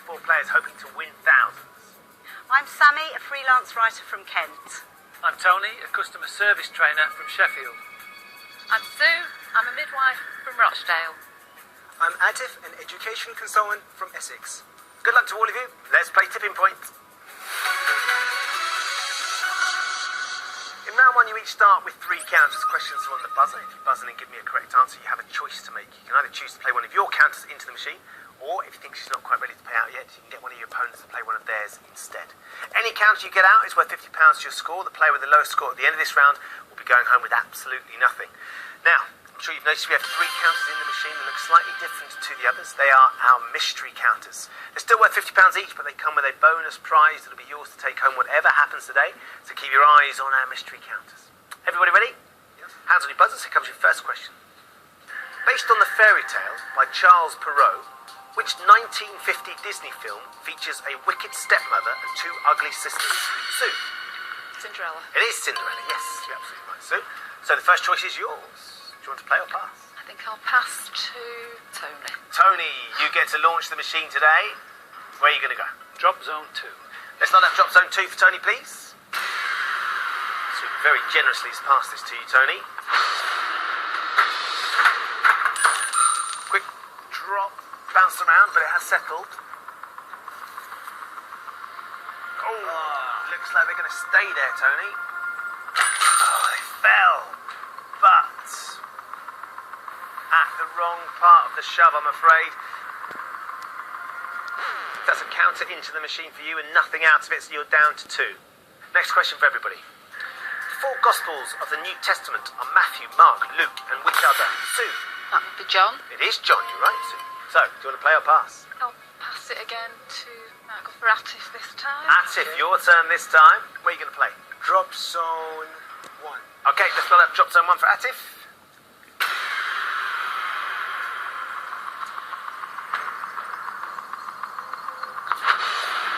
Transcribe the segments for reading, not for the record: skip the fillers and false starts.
4 players hoping to win thousands. I'm Sammy, a freelance writer from Kent. I'm Tony, a customer service trainer from Sheffield. I'm Sue, I'm a midwife from Rochdale. I'm Atif, an education consultant from Essex. Good luck to all of you. Let's play Tipping Point. In round 1, you each start with 3 counters. Questions are on the buzzer. If you buzz in and give me a correct answer, you have a choice to make. You can either choose to play one of your counters into the machine, or if you think she's not quite ready to pay out yet, you can get one of your opponents to play one of theirs instead. Any counter you get out is worth £50 to your score. The player with the lowest score at the end of this round will be going home with absolutely nothing. Now, I'm sure you've noticed we have 3 counters in the machine that look slightly different to the others. They are our mystery counters. They're still worth £50 each, but they come with a bonus prize that'll be yours to take home whatever happens today. So keep your eyes on our mystery counters. Everybody ready? Yes. Hands on your buzzers. Here comes your first question. Based on the fairy tale by Charles Perrault, which 1950 Disney film features a wicked stepmother and 2 ugly sisters? Sue? Cinderella. It is Cinderella, yes. You're absolutely right, Sue. So the first choice is yours. Do you want to play or pass? I think I'll pass to Tony. Tony, you get to launch the machine today. Where are you going to go? Drop zone 2. Let's line up drop zone 2 for Tony, please. Sue very generously has passed this to you, Tony. Quick drop. Bounced around, but it has settled. Oh, looks like they're going to stay there, Tony. Oh, they fell. But at the wrong part of the shove, I'm afraid. That's a counter into the machine for you and nothing out of it, so you're down to 2. Next question for everybody. The 4 Gospels of the New Testament are Matthew, Mark, Luke, and which other? Sue? That would be John. It is John, you're right, Sue. So, do you want to play or pass? I'll pass it again to... I'll go for Atif this time. Atif, your turn this time. Where are you going to play? Drop zone 1. Okay, let's line up drop zone 1 for Atif.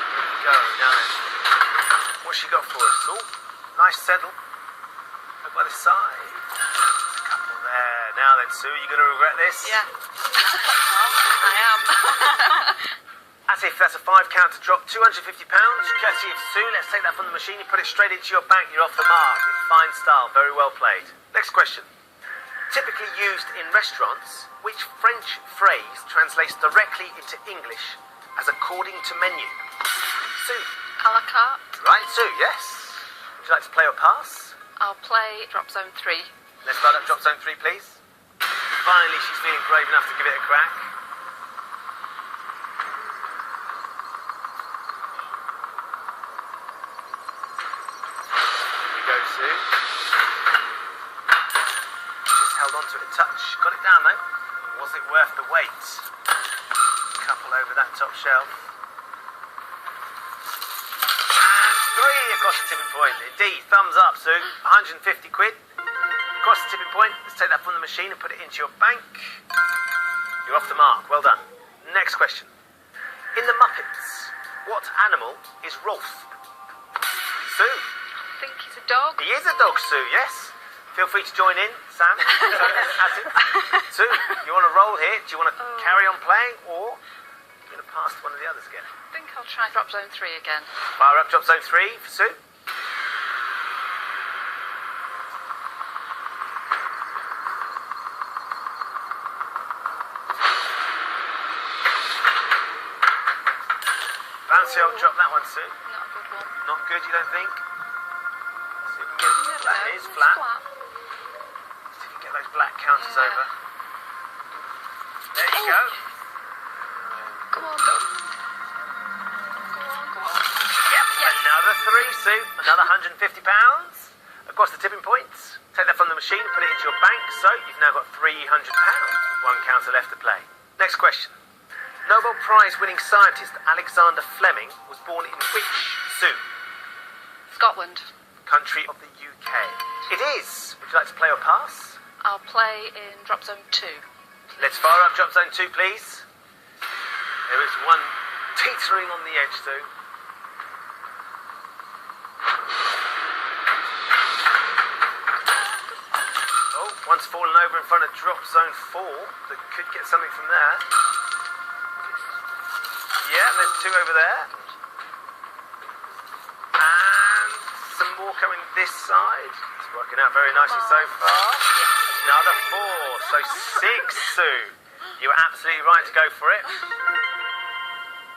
Here we go, now then. What's she got for us? Oh, nice settle. Over by the side. A couple there. Now then, Sue, you going to regret this? Yeah. I am. Atif, that's a 5 counter drop, £250. Courtesy of Sue. Let's take that from the machine. You put it straight into your bank. You're off the mark. In fine style. Very well played. Next question. Typically used in restaurants, which French phrase translates directly into English as according to menu? Sue. A la carte. Right, Sue, yes. Would you like to play or pass? I'll play drop zone 3. Let's start up drop zone 3, please. Finally, she's feeling brave enough to give it a crack. Here we go, Sue. Just held on to it a touch. Got it down, though. Was it worth the wait? Couple over that top shelf. And 3 across the tipping point. Indeed, thumbs up, Sue. 150 quid. Across the tipping point. Let's take that from the machine and put it into your bank. You're off the mark. Well done. Next question. In the Muppets, what animal is Rolf? Sue? I think he's a dog. He is a dog, Sue, yes. Feel free to join in, Sam. Sue, you want to roll here? Do you want to carry on playing, or you're going to pass to one of the others again? I think I'll try drop zone 3 again. Fire up drop zone 3 for Sue. Bouncy old drop, that one, Sue. Not a good one. Not good, you don't think? See if we can get that is It's flat. See if we can get those black counters over. There you go. Come on, go. Go on. Yep, another 3, Sue. Another £150. Across the tipping points. Take that from the machine and put it into your bank. So you've now got £300 with 1 counter left to play. Next question. Nobel Prize winning scientist Alexander Fleming was born in which Sue? Scotland. Country of the UK. It is. Would you like to play or pass? I'll play in drop zone 2. Let's fire up drop zone 2, please. There is one teetering on the edge, Sue. Oh, one's fallen over in front of drop zone 4. That could get something from there. Yeah, there's 2 over there. And some more coming this side. It's working out very nicely so far. Another 4, so 6, Sue. You were absolutely right to go for it.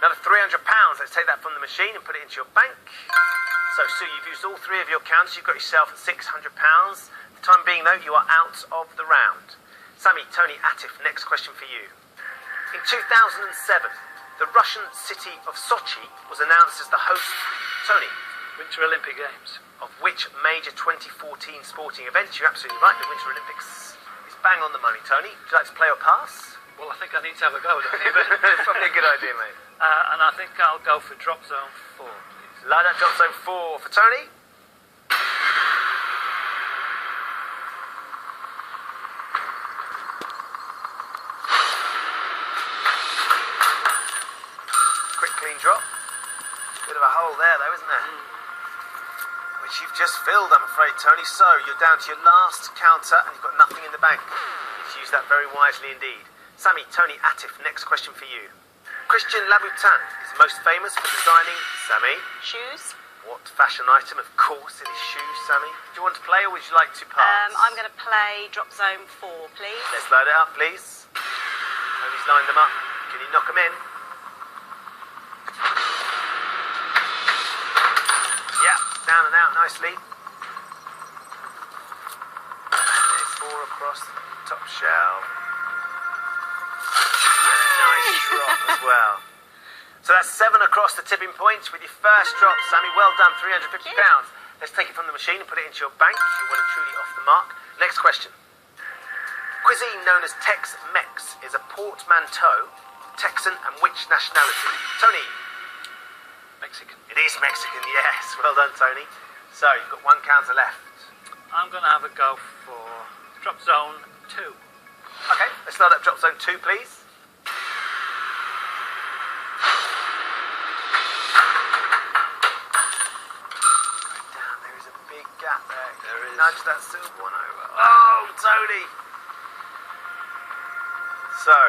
Another £300. Let's take that from the machine and put it into your bank. So, Sue, you've used all 3 of your counters. You've got yourself at £600. For the time being, though, you are out of the round. Sammy, Tony, Atif, next question for you. In 2007, the Russian city of Sochi was announced as the host, Tony, Winter Olympic Games. of which major 2014 sporting event? You're absolutely right, the Winter Olympics is bang on the money, Tony. Would you like to play or pass? Well, I think I need to have a go, don't you? But, Probably a good idea, mate. and I think I'll go for drop zone 4, please. Light up drop zone 4 for Tony. Quick clean drop. Bit of a hole there though, isn't there? Which you've just filled, I'm afraid, Tony. So you're down to your last counter and you've got nothing in the bank. You've used that very wisely indeed. Sammy, Tony, Atif, next question for you. Christian Louboutin is most famous for designing, Sammy, Shoes. what fashion item? Of course it is shoes, Sammy. Do you want to play or would you like to pass? I'm going to play drop zone 4, please. Let's load it up, please. Tony's lined them up. Can you knock them in? Yeah, down and out nicely. There's 4 across the top shelf. Nice drop as well. So that's 7 across the tipping point with your first drop, Sammy. Well done, £350. Let's take it from the machine and put it into your bank. You're well and truly off the mark. Next question. Cuisine known as Tex-Mex is a portmanteau, Texan and which nationality? Tony. Mexican. It is Mexican, yes. Well done, Tony. So you've got 1 counter left. I'm going to have a go for drop zone 2. Okay, let's start up drop zone 2, please. Down, there is a big gap there. There is. Nudge that silver one over. Oh, Tony! So,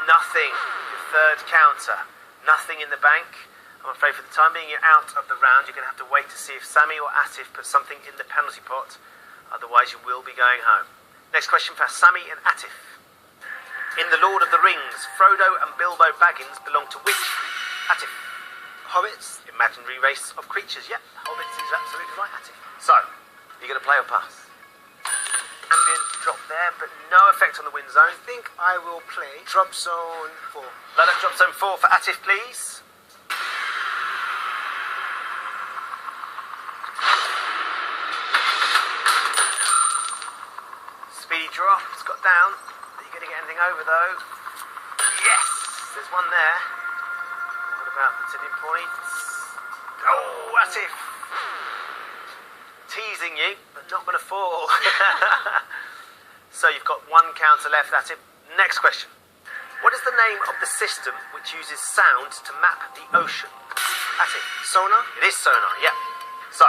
nothing. Your third counter. Nothing in the bank. I'm afraid for the time being you're out of the round. You're going to have to wait to see if Sammy or Atif put something in the penalty pot. Otherwise you will be going home. Next question for Sammy and Atif. In The Lord of the Rings, Frodo and Bilbo Baggins belong to which? Atif. Hobbits. Imaginary race of creatures. Yep, Hobbits is absolutely right, Atif. So, you're going to play or pass? Ambient drop there, but no effect on the wind zone. I think I will play drop zone 4. Load up drop zone 4 for Atif, please. Speedy drop, it's got down. Are you going to get anything over though? Yes! There's one there. What about the tipping points? Oh, Atif! Teasing you, but not going to fall. So you've got 1 counter left, Atif. Next question. What is the name of the system which uses sound to map the ocean? Atif. Sonar. It is sonar, yeah. So,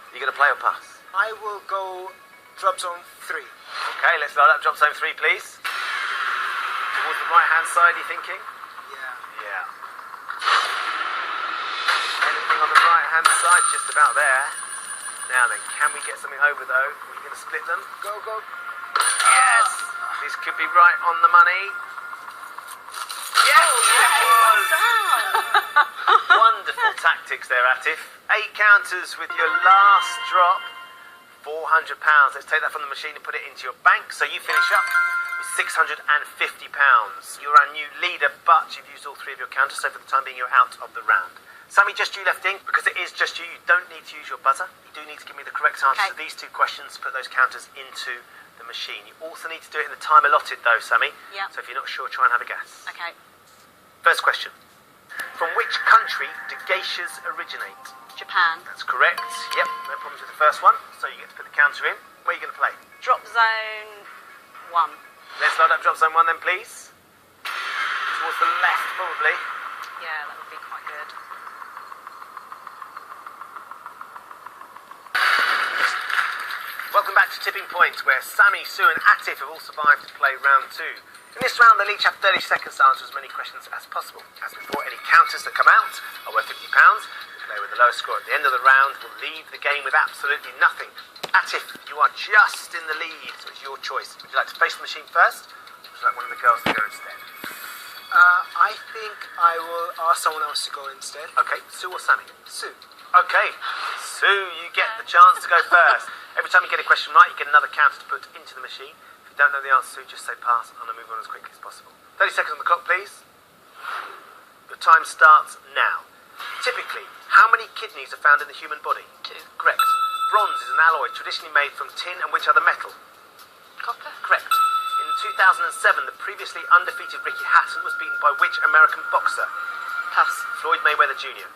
you going to play or pass? I will go drop zone 3. Okay, let's load up drop zone 3, please. Towards the right-hand side, you thinking? Yeah. Yeah. Anything on the right-hand side, just about there. Now then, can we get something over, though? Are you going to split them? Go, go. Yes! This could be right on the money. Yes! Wonderful tactics there, Atif. 8 counters with your last drop. £400. Let's take that from the machine and put it into your bank. So you finish up with £650. You're our new leader, but you've used all 3 of your counters, so for the time being you're out of the round. Sammy, just you left in. Because it is just you, you don't need to use your buzzer. You do need to give me the correct answer to these 2 questions, put those counters into the machine. You also need to do it in the time allotted though, Sammy. Yeah. So if you're not sure, try and have a guess. Okay. First question. From which country do geishas originate? Japan. That's correct. Yep, no problems with the first one. So you get to put the counter in. Where are you going to play? Drop zone 1. Let's load up drop zone 1 then, please. Towards the left, probably. Yeah, that would be quite good. Welcome back to Tipping Point, where Sammy, Sue and Atif have all survived to play round 2. In this round, they'll each have 30 seconds to answer as many questions as possible. As before, any counters that come out are worth £50. The player with the lowest score at the end of the round will leave the game with absolutely nothing. Atif, you are just in the lead, so it's your choice. Would you like to face the machine first, or would you like one of the girls to go instead? I think I will ask someone else to go instead. Okay, Sue or Sammy? Sue. Okay, Sue, you get the chance to go first. Every time you get a question right, you get another counter to put into the machine. If you don't know the answer, Sue, just say pass, and I'll move on as quickly as possible. 30 seconds on the clock, please. Your time starts now. Typically, how many kidneys are found in the human body? 2. Correct. Bronze is an alloy traditionally made from tin and which other metal? Copper. Correct. In 2007, the previously undefeated Ricky Hatton was beaten by which American boxer? Pass. Floyd Mayweather Jr.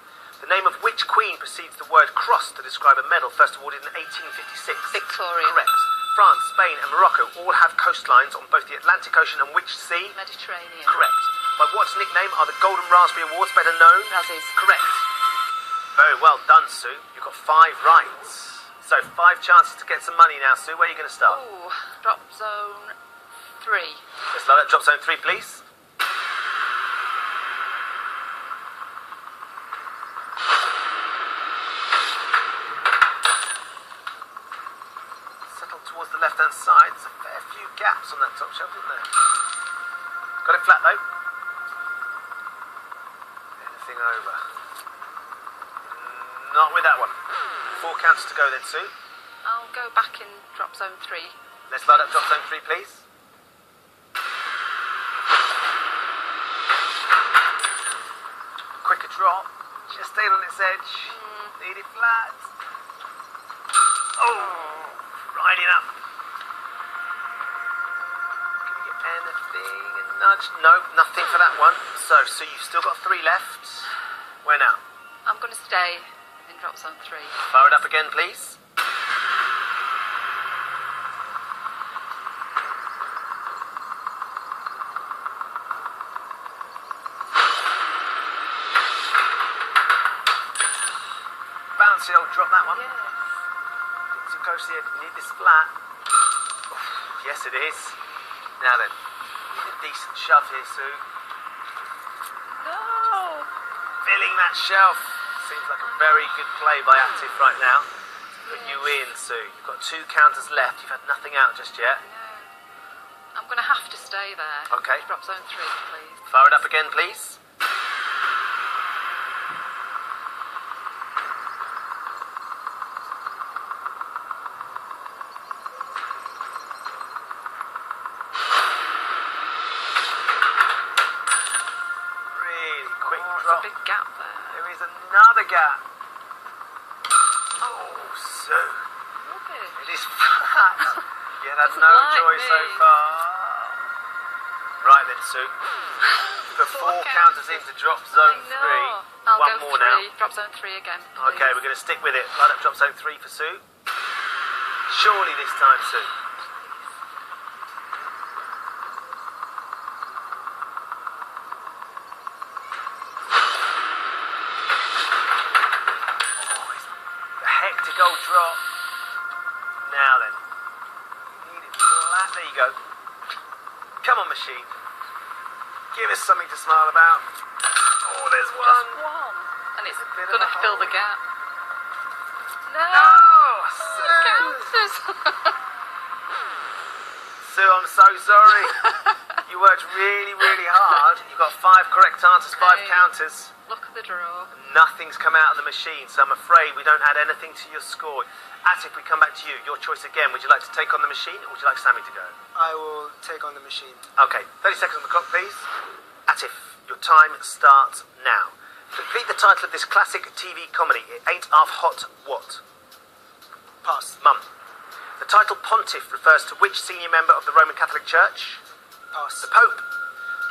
The name of which queen precedes the word cross to describe a medal first awarded in 1856? Victoria. Correct. France, Spain and Morocco all have coastlines on both the Atlantic Ocean and which sea? Mediterranean. Correct. By what nickname are the Golden Raspberry Awards better known? Razzies. Correct. Very well done, Sue. You've got 5 rights. So 5 chances to get some money now, Sue. Where are you going to start? Ooh, drop zone 3. Let's load up drop zone 3, please. Settle towards the left-hand side. There's a fair few gaps on that top shelf, isn't there? Got it flat, though. Anything over? Not with that one. 4 counters to go then, Sue. I'll go back in drop zone 3. Let's load up drop zone 3, please. Quicker drop. Just stayed on its edge. Need it flat. Oh, riding up. Can we get anything? A nudge? No, nothing for that one. So you've still got 3 left. Where now? I'm going to stay in drop zone 3. Fire it up again, please. Bouncy old drop, that one. Yes. So go see if you need this flat. Yes, it is. Now then, you need a decent shove here, Sue. No! Filling that shelf. Seems like a very good play by Atif right now. Put you in, Sue. You've got 2 counters left. You've had nothing out just yet. I'm going to have to stay there. Okay. Drop zone 3, please. Fire it up again, please. Really quick There's drop. a big gap there. There is another gap. Oh, Sue. Rubbish. It is flat. You had no like joy me. so far. Right then, Sue. Put 4 counters into drop zone 3. I'll One go more 3. now. Drop zone 3 again. Okay, we're going to stick with it. Line up drop zone 3 for Sue. Surely this time, Sue. Oh, it's a hectic old drop. Now then. You need it flat. There you go. Come on, machine. Give us something to smile about. Oh, there's one. Just one. And it's bit going of to a fill hole. the gap. No! Oh, Sue. Counters. Sue, I'm so sorry. You worked really, really hard. You got 5 correct answers, 5 Hey. counters. Look at the draw. Nothing's come out of the machine, so I'm afraid we don't add anything to your score. Atif, we come back to you. Your choice again. Would you like to take on the machine, or would you like Sammy to go? I will take on the machine. Okay, 30 seconds on the clock, please. Atif, your time starts now. Complete the title of this classic TV comedy. It ain't half hot what? Pass. Mum. The title Pontiff refers to which senior member of the Roman Catholic Church? Pass. The Pope.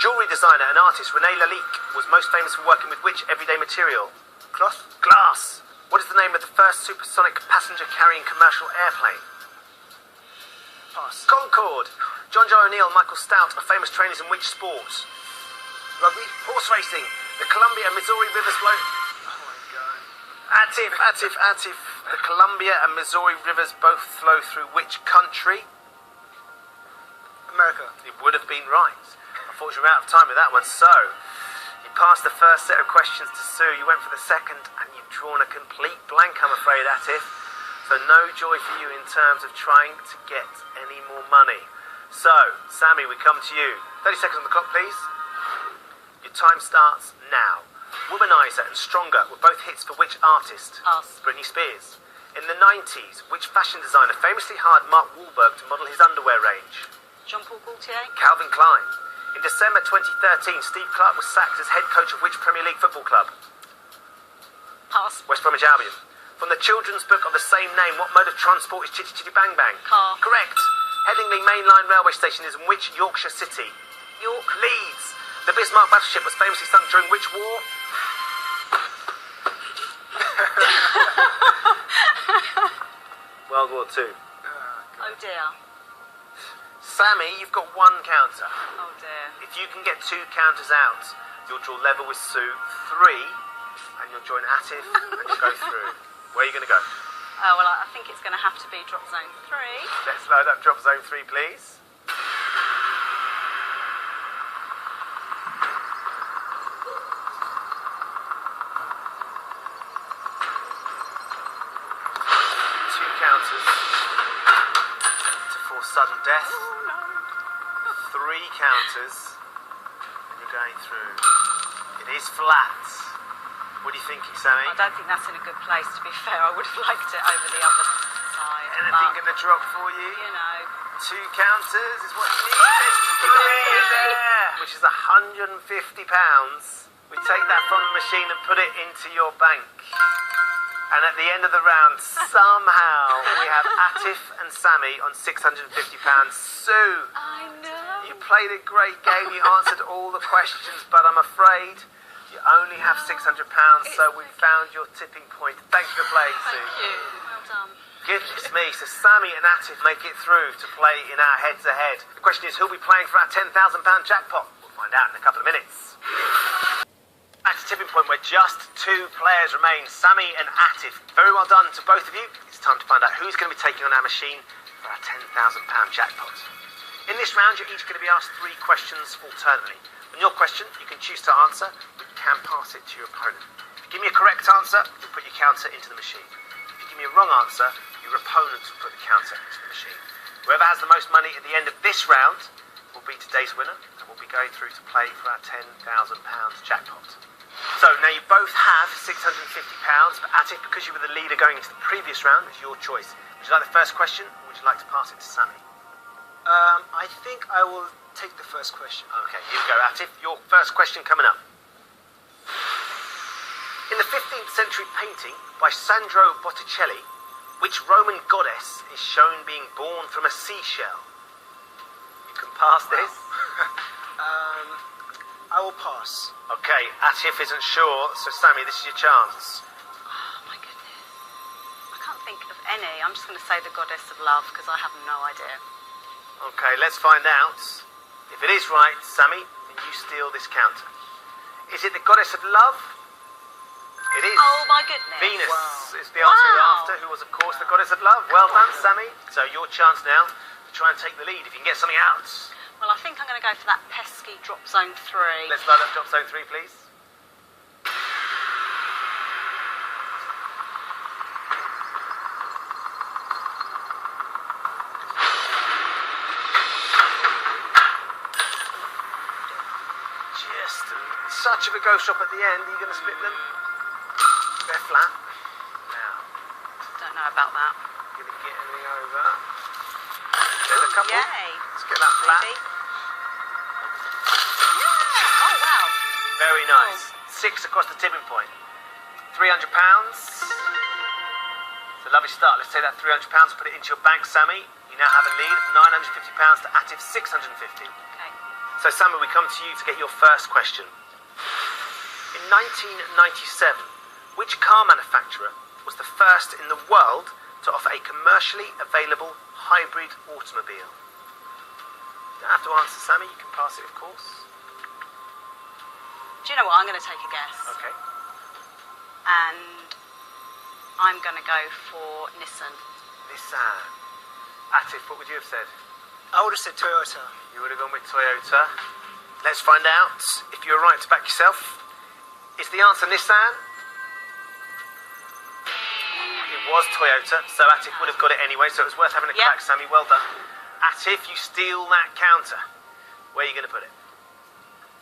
Jewellery designer and artist René Lalique was most famous for working with which everyday material? Cloth. Glass. What is the name of the first supersonic passenger-carrying commercial airplane? Pass. Concorde. John Joe O'Neill and Michael Stout are famous trainers in which sport? Rugby. Horse racing. The Columbia and Missouri rivers flow... Oh my god. Atif. The Columbia and Missouri rivers both flow through which country? America. It would have been right. unfortunately, we're out of time with that one. So, you passed the first set of questions to Sue. You went for the second, and you've drawn a complete blank, I'm afraid, Atif. So, no joy for you in terms of trying to get any more money. So, Sammy, we come to you. 30 seconds on the clock, please. Your time starts now. Womanizer and Stronger were both hits for which artist? Pass. Britney Spears. In the 90s, which fashion designer famously hired Mark Wahlberg to model his underwear range? Jean-Paul Gaultier. Calvin Klein. In December 2013, Steve Clark was sacked as head coach of which Premier League football club? Pass. West Bromwich Albion. From the children's book of the same name, what mode of transport is Chitty Chitty Bang Bang? Car. Correct. Headingley Main Line railway station is in which Yorkshire city? York. Leeds. The Bismarck battleship was famously sunk during which war? World War II. Oh dear. Sammy, you've got one counter. Oh dear. If you can get two counters out, you'll draw level with Sue. 3, and you'll join Atif and you'll go through. Where are you going to go? Oh well, I think it's going to have to be drop zone 3. Let's load up drop zone 3, please. Two counters to force sudden death. 3 counters, and you're going through. It is flat. What are you thinking, Sammy? I don't think that's in a good place, to be fair. I would have liked it over the other side. Anything but, going to drop for you? you know. 2 counters is what you need. There's 3 there, which is £150. We take that from the machine and put it into your bank. And at the end of the round, somehow, we have Atif and Sammy on £650. Sue, I know. you played a great game. You answered all the questions, but I'm afraid you only have £600, so we found your tipping point. Thanks for playing, Sue. Thank you. Well done. Goodness me, so Sammy and Atif make it through to play in our head-to-head. The question is, who'll be playing for our £10,000 jackpot? We'll find out in a couple of minutes. At a tipping point where just 2 players remain, Sammy and Atif. Very well done to both of you. It's time to find out who's going to be taking on our machine for our £10,000 jackpot. In this round, you're each going to be asked 3 questions alternately. On your question, you can choose to answer, but you can pass it to your opponent. If you give me a correct answer, you'll put your counter into the machine. If you give me a wrong answer, your opponent will put the counter into the machine. Whoever has the most money at the end of this round will be today's winner, and we'll be going through to play for our £10,000 jackpot. So now you both have £650, but Atif, because you were the leader going into the previous round, it's your choice. Would you like the first question, or would you like to pass it to Sammy? I think I will take the first question. Okay, here we go, Atif. Your first question coming up. In the 15th century painting by Sandro Botticelli, which Roman goddess is shown being born from a seashell? You can pass this. I will pass. Okay, Atif isn't sure, so Sammy, this is your chance. Oh my goodness. I can't think of any. I'm just going to say the goddess of love because I have no idea. Okay, let's find out. If it is right, Sammy, then you steal this counter. Is it the goddess of love? It is. Oh my goodness. Venus Wow. is the answer you're Wow. after, who was, of course, the goddess of love. Well done, Sammy. So your chance now to try and take the lead if you can get something out. Well, I think I'm going to go for that pesky drop zone 3. Let's load up drop zone 3, please. Just such of a go shop at the end. Are you going to split them? They're flat. Now, Don't know about that. going to get anything over. There's a couple. Yay. Let's get that flat. Maybe. Yeah. Oh, wow. Very nice. 6 across the tipping point. £300. It's a lovely start. Let's take that £300, put it into your bank, Sammy. You now have a lead of £950 to Atif £650. Okay. So, Sammy, we come to you to get your first question. In 1997, which car manufacturer was the first in the world to offer a commercially available hybrid automobile? You don't have to answer, Sammy. You can pass it, of course. Do you know what? I'm going to take a guess. Okay. And I'm going to go for Nissan. Nissan. Atif, what would you have said? I would have said Toyota. You would have gone with Toyota. let's find out if you're right to back yourself. Is the answer Nissan? It was Toyota, so Atif would have got it anyway, so it was worth having a crack, Sammy. Well done. Atif, you steal that counter. Where are you going to put it?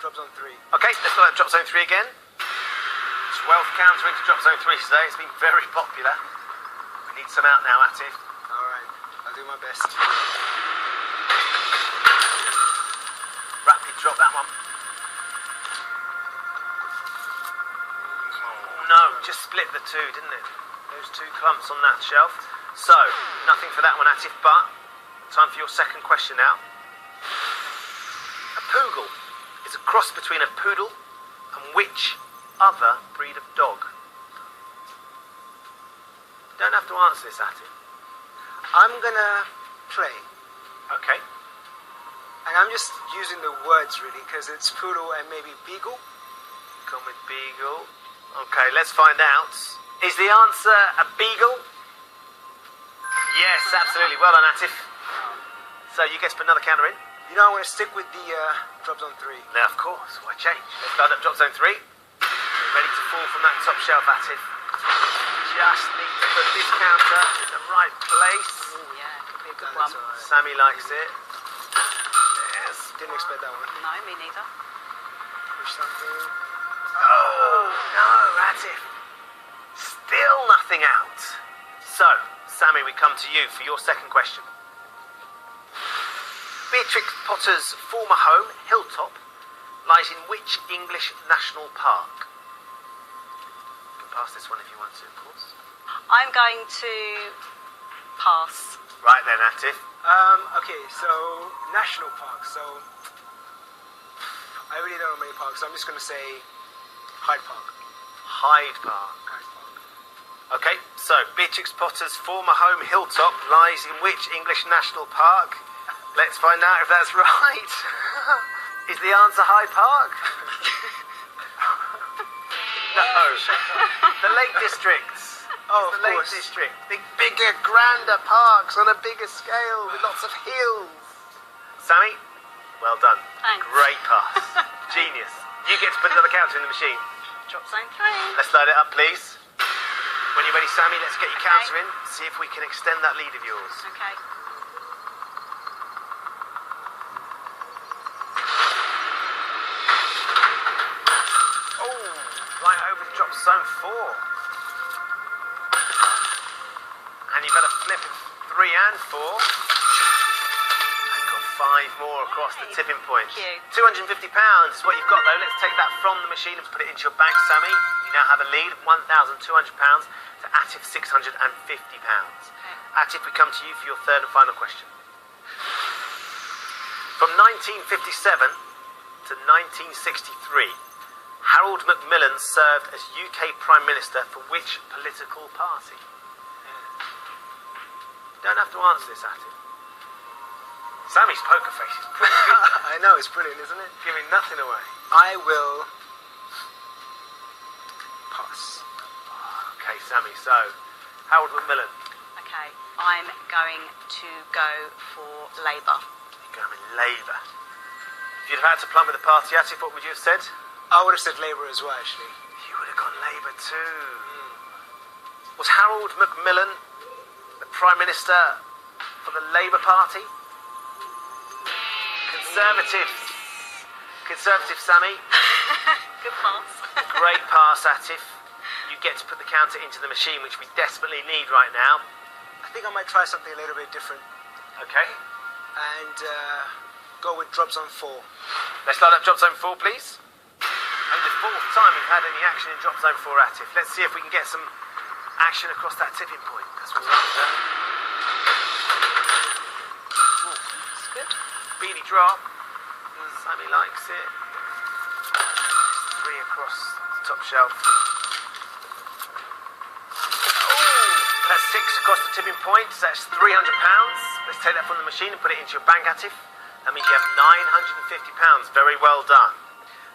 Drop zone 3. Okay, let's go at drop zone 3 again. 12th counter into drop zone 3 today. It's been very popular. We need some out now, Atif. Alright, I'll do my best. Rapid drop that one. Oh no, just split the two, didn't it? Those two clumps on that shelf. So, nothing for that one, Atif, but time for your second question now. A poodle is a cross between a poodle and which other breed of dog? You don't have to answer this, Atif. I'm gonna play. Okay. And I'm just using the words really because it's poodle and maybe beagle. Come with beagle. Okay, let's find out. Is the answer a beagle? Yes, absolutely. Well done, Atif. So you get to put another counter in? You know, I'm gonna stick with the drop zone 3. Now, of course. Why change? Let's start up drop zone 3. Ready to fall from that top shelf, Atif. Just need to put this counter in the right place. Oh, yeah, could be a good No, one. that's alright. Sammy likes it. Yes. Didn't expect that one. No, me neither. Push something. Oh, no, Atif. Still nothing out. So, Sammy, we come to you for your second question. Beatrix Potter's former home, Hilltop, lies in which English national park? You can pass this one if you want to, of course. I'm going to pass. Right then, Atif. Okay, so national park. So I really don't know many parks. So I'm just gonna say Hyde Park. Hyde Park. Hyde Park. Okay, so Beatrix Potter's former home, Hilltop, lies in which English national park? Let's find out if that's right. Is the answer Hyde Park? No. The Lake District. Oh, It's of the Lake course. District. Bigger, grander parks on a bigger scale with lots of hills. Sammy, well done. Thanks. Great pass. Genius. You get to put another counter in the machine. Drop zone 3. Let's load it up, please. When you're ready, Sammy, let's get your counter in. See if we can extend that lead of yours. Okay. Oh, right over the drop zone 4. And you've had a flip of 3 and 4. And got 5 more across the tipping point. Thank you. £250 is what you've got, though. Let's take that from the machine and put it into your bank, Sammy. You now have a lead of £1,200 to Atif £650. Atif, we come to you for your third and final question. From 1957 to 1963, Harold Macmillan served as UK Prime Minister for which political party? You don't have to answer this, Atif. Sammy's poker face is pretty good. I know, it's brilliant, isn't it? Giving nothing away. I will pass. Okay, Sammy, so Harold Macmillan. Okay, I'm going to go for Labour. You're going with Labour. If you'd have had to plumb with the party, Atif, what would you have said? I would have said Labour as well, actually. You would have gone Labour too. Was Harold Macmillan the Prime Minister for the Labour Party? Conservative, Sammy. Good pass. Great pass, Atif. You get to put the counter into the machine, which we desperately need right now. I think I might try something a little bit different Okay. and go with drop zone 4. Let's load up drop zone 4, please. Only the 4th time we've had any action in drop zone 4, Atif. Let's see if we can get some action across that tipping point. That's what we're after. That's good. Speedy drop. Sammy likes it. 3 across the top shelf. That's 6 across the tipping point. So that's £300. Let's take that from the machine and put it into your bank, Atif. That means you have £950. Very well done.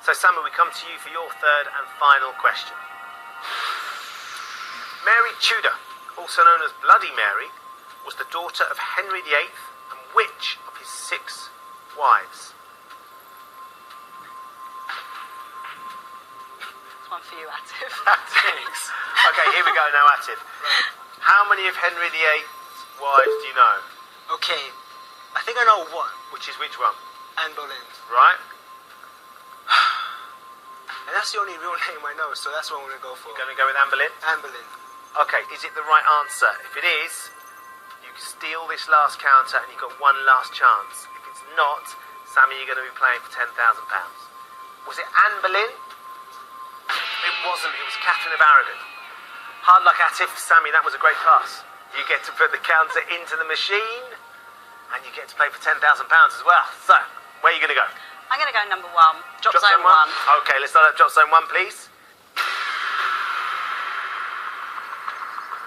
So, Sammy, we come to you for your third and final question. Mary Tudor, also known as Bloody Mary, was the daughter of Henry VIII and which of his 6 wives? one for you, Atif. Thanks. Okay, here we go now, Atif. How many of Henry VIII's wives do you know? Okay, I think I know one. Which is which one? Anne Boleyn. Right? And that's the only real name I know, so that's what I'm going to go for. Going to go with Anne Boleyn? Anne Boleyn. Okay, is it the right answer? If it is, you can steal this last counter and you've got one last chance. If it's not, Sammy, you're going to be playing for £10,000. Was it Anne Boleyn? It wasn't. It was Catherine of Aragon. Hard luck, Atif. Sammy, that was a great pass. You get to put the counter into the machine and you get to play for £10,000 as well. So, where are you going to go? I'm going to go number 1. Drop zone 1. Okay, let's start at drop zone 1, please.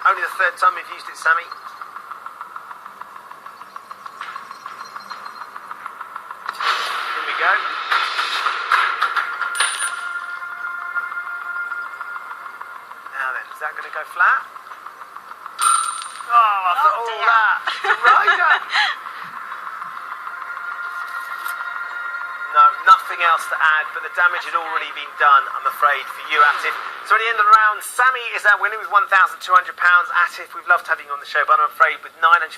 Only the third time we've used it, Sammy. Here we go. Now then, is that going to go flat? Oh, after all dear. that. The rider. No, nothing else to add, but the damage had already been done, I'm afraid, for you, Atif. So at the end of the round, Sammy is our winner with £1,200. Atif, we've loved having you on the show, but I'm afraid with £950,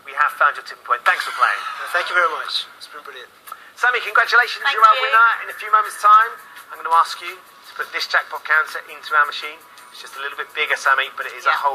we have found your tipping point. Thanks for playing. Thank you very much. It's been brilliant. Sammy, congratulations, Thank you're our you. winner. In a few moments' time, I'm going to ask you to put this jackpot counter into our machine. It's just a little bit bigger, Sammy, but it is a Yeah. whole